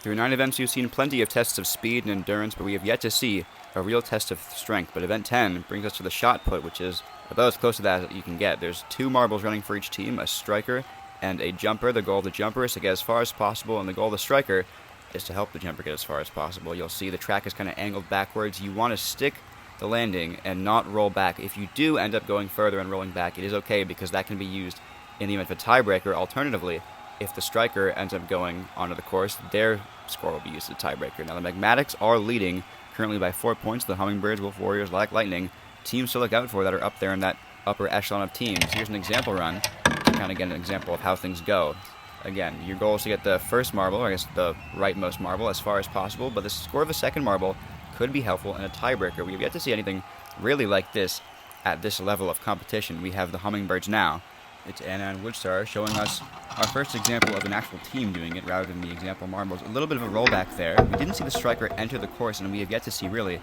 Through 9 events, you've seen plenty of tests of speed and endurance, but we have yet to see a real test of strength. But event 10 brings us to the shot put, which is about as close to that as you can get. There's 2 marbles running for each team, a striker and a jumper. The goal of the jumper is to get as far as possible, and the goal of the striker is to help the jumper get as far as possible. You'll see the track is kind of angled backwards. You want to stick the landing and not roll back. If you do end up going further and rolling back, it is okay because that can be used in the event of a tiebreaker. Alternatively, if the striker ends up going onto the course, their score will be used as a tiebreaker. Now, the Magmatics are leading currently by 4 points. The Hummingbirds, Wolf Warriors, Black Lightning, teams to look out for that are up there in that upper echelon of teams. Here's an example run to kind of get an example of how things go. Again, your goal is to get the first marble, or I guess the rightmost marble, as far as possible, but the score of the second marble could be helpful in a tiebreaker. We have yet to see anything really like this at this level of competition. We have the Hummingbirds now. It's Anna and Woodstar showing us our first example of an actual team doing it rather than the example marbles. A little bit of a rollback there. We didn't see the striker enter the course, and we have yet to see really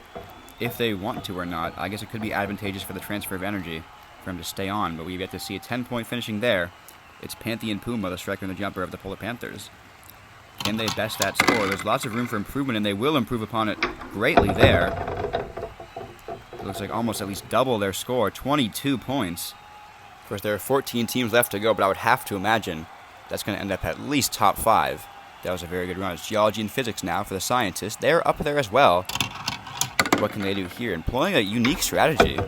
if they want to or not. I guess it could be advantageous for the transfer of energy for him to stay on, but we've yet to see a 10-point finishing there. It's Pantheon Puma, the striker and the jumper of the Polar Panthers. Can they best that score? There's lots of room for improvement, and they will improve upon it greatly there. It looks like almost at least double their score, 22 points. Of course, there are 14 teams left to go, but I would have to imagine that's going to end up at least top 5. That was a very good run. It's Geology and Physics now for the scientists. They're up there as well. What can they do here? Employing a unique strategy.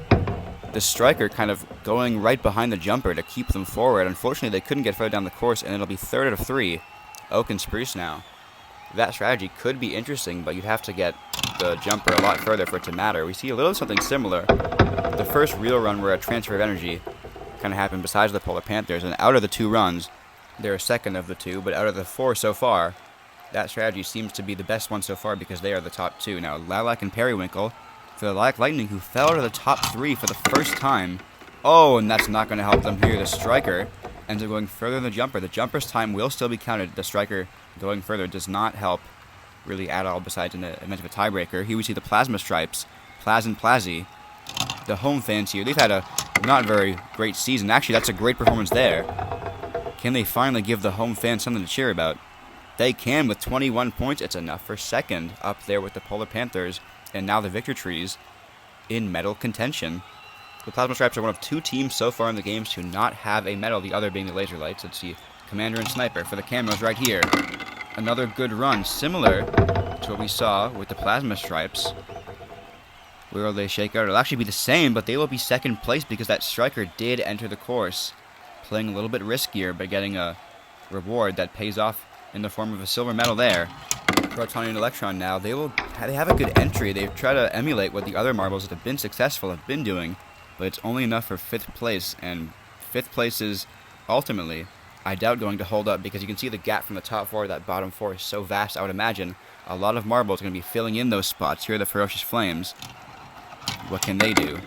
The striker kind of going right behind the jumper to keep them forward. Unfortunately, they couldn't get further down the course, and it'll be 3rd out of 3. Oak and Spruce now. That strategy could be interesting, but you'd have to get the jumper a lot further for it to matter. We see a little something similar. The first real run where a transfer of energy kind of happened besides the Polar Panthers, and out of the 2 runs, they're a second of the 2, but out of the 4 so far, that strategy seems to be the best one so far because they are the top 2. Now, Lilac and Periwinkle for the Black Lightning, who fell to the top 3 for the first time. Oh, and that's not going to help them here. The striker ends up going further than the jumper. The jumper's time will still be counted. The striker going further does not help really at all besides in the event of a tiebreaker. Here we see the Plasma Stripes, Plaz and Plazzy, the home fans here. They've had a not very great season. Actually, that's a great performance there. Can they finally give the home fans something to cheer about? They can with 21 points. It's enough for second up there with the Polar Panthers and now the Victor Trees in medal contention. The Plasma Stripes are one of 2 teams so far in the games to not have a medal, the other being the Laser Lights. Let's see, Commander and Sniper for the Camos right here. Another good run, similar to what we saw with the Plasma Stripes. Where will they shake out? It'll actually be the same, but they will be second place because that striker did enter the course, playing a little bit riskier, but getting a reward that pays off in the form of a silver medal there. Proton and Electron now, they have a good entry. They've tried to emulate what the other marbles that have been successful have been doing, but it's only enough for 5th place, and 5th place is ultimately, I doubt, going to hold up because you can see the gap from the top 4 to that bottom 4 is so vast. I would imagine a lot of marbles are going to be filling in those spots. Here are the Ferocious Flames. What can they do?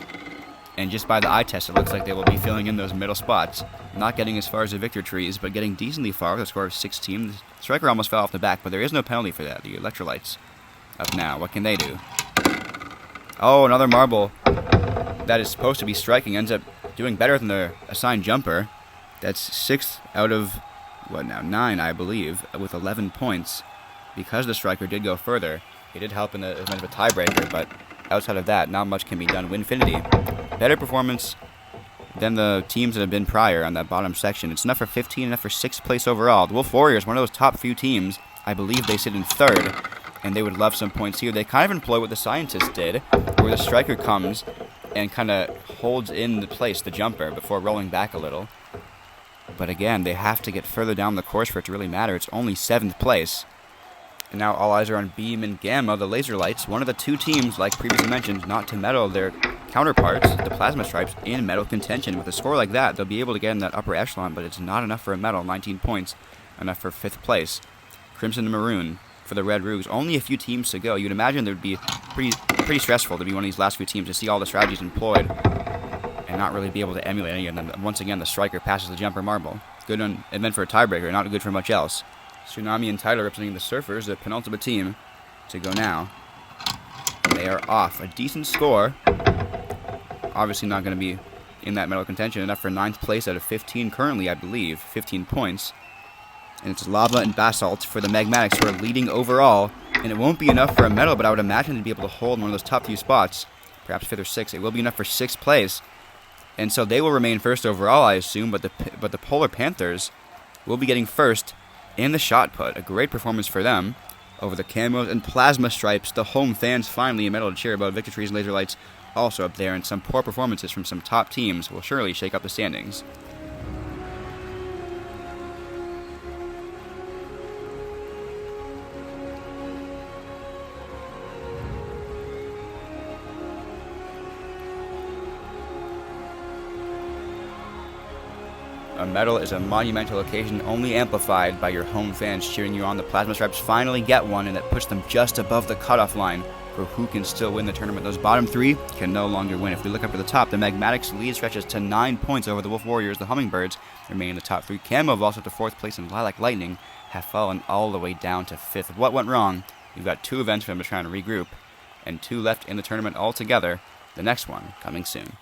And just by the eye test, it looks like they will be filling in those middle spots. Not getting as far as the Victor Trees, but getting decently far with a score of 16. The striker almost fell off the back, but there is no penalty for that. The Electrolytes up now. What can they do? Oh, another marble that is supposed to be striking ends up doing better than the assigned jumper. That's 6th out of, 9, I believe, with 11 points. Because the striker did go further, it did help in the event of a tiebreaker, but outside of that, not much can be done. Winfinity, better performance than the teams that have been prior on that bottom section. It's enough for 15, enough for 6th place overall. The Wolf Warriors, one of those top few teams, I believe they sit in 3rd, and they would love some points here. They kind of employ what the scientists did, where the striker comes and kind of holds in the place, the jumper, before rolling back a little. But again, they have to get further down the course for it to really matter. It's only 7th place. And now all eyes are on Beam and Gamma, the Laser Lights, one of the 2 teams, like previously mentioned, not to medal their counterparts, the Plasma Stripes, in medal contention. With a score like that, they'll be able to get in that upper echelon, but it's not enough for a medal. 19 points, enough for 5th place. Crimson and Maroon for the Red Rouges. Only a few teams to go. You'd imagine it would be pretty stressful to be one of these last few teams to see all the strategies employed and not really be able to emulate any of them. Once again, the striker passes the jumper marble. Good on, and meant for a tiebreaker, not good for much else. Tsunami and Tyler representing the Surfers, the penultimate team to go now. They are off. A decent score. Obviously not going to be in that medal contention. Enough for 9th place out of 15 currently, I believe. 15 points. And it's lava and basalt for the Magmatics, who are leading overall. And it won't be enough for a medal, but I would imagine to be able to hold one of those top few spots, perhaps 5th or 6th. It will be enough for 6th place. And so they will remain first overall, I assume, but the Polar Panthers will be getting first in the shot put. A great performance for them over the Camos and Plasma Stripes. The home fans finally a medal to cheer about. Victor Trees and Laser Lights also up there, and some poor performances from some top teams will surely shake up the standings. A medal is a monumental occasion only amplified by your home fans cheering you on. The Plasma Stripes finally get one, and that puts them just above the cutoff line for who can still win the tournament. Those bottom 3 can no longer win. If we look up to the top, the Magmatics lead stretches to 9 points over the Wolf Warriors. The Hummingbirds remain in the top 3. Camo also to 4th place, and Lilac Lightning have fallen all the way down to 5th. What went wrong? We've got 2 events for them to try and regroup, and 2 left in the tournament altogether. The next one coming soon.